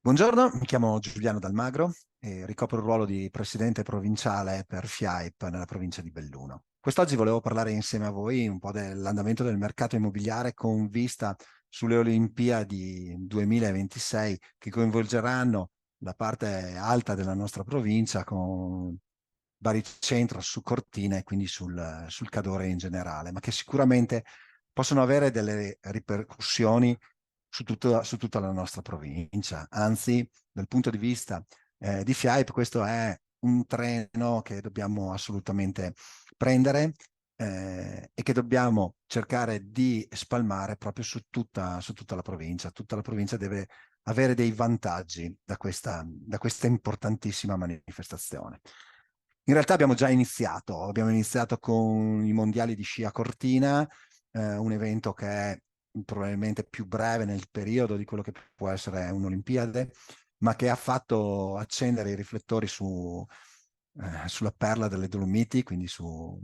Buongiorno, mi chiamo Giuliano Dalmagro e ricopro il ruolo di presidente provinciale per FIAIP nella provincia di Belluno. Quest'oggi volevo parlare insieme a voi un po' dell'andamento del mercato immobiliare con vista sulle Olimpiadi 2026 che coinvolgeranno la parte alta della nostra provincia con baricentro su Cortina e quindi sul Cadore in generale, ma che sicuramente possono avere delle ripercussioni su tutta la nostra provincia. Anzi, dal punto di vista di FIAIP, questo è un treno che dobbiamo assolutamente prendere e che dobbiamo cercare di spalmare proprio su tutta la provincia. Tutta la provincia deve avere dei vantaggi da questa importantissima manifestazione. In realtà abbiamo iniziato con i mondiali di sci a Cortina, un evento che è probabilmente più breve nel periodo di quello che può essere un'Olimpiade, ma che ha fatto accendere i riflettori sulla perla delle Dolomiti, quindi su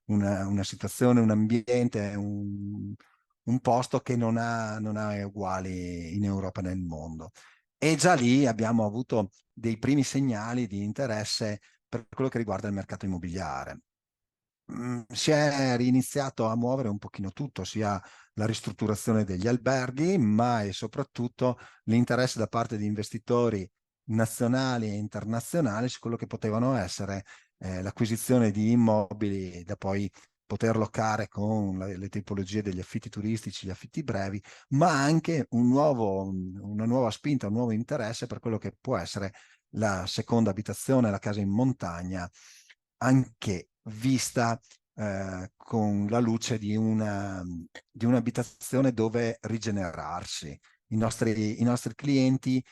una situazione, un ambiente, un posto che non ha uguali in Europa e nel mondo. E già lì abbiamo avuto dei primi segnali di interesse per quello che riguarda il mercato immobiliare. Si è riniziato a muovere un pochino tutto, sia la ristrutturazione degli alberghi, ma e soprattutto l'interesse da parte di investitori nazionali e internazionali su quello che potevano essere l'acquisizione di immobili da poi poter locare con le tipologie degli affitti turistici, gli affitti brevi, ma anche una nuova spinta, un nuovo interesse per quello che può essere la seconda abitazione, la casa in montagna, anche vista con la luce di un'abitazione dove rigenerarsi. I nostri clienti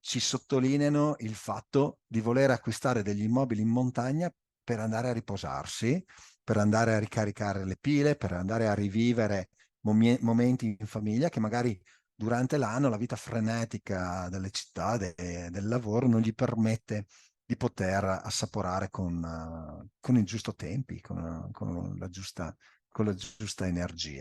ci sottolineano il fatto di voler acquistare degli immobili in montagna per andare a riposarsi, per andare a ricaricare le pile, per andare a rivivere momenti in famiglia che magari durante l'anno la vita frenetica delle città, del lavoro non gli permette di poter assaporare con i giusti tempi, con la giusta energia.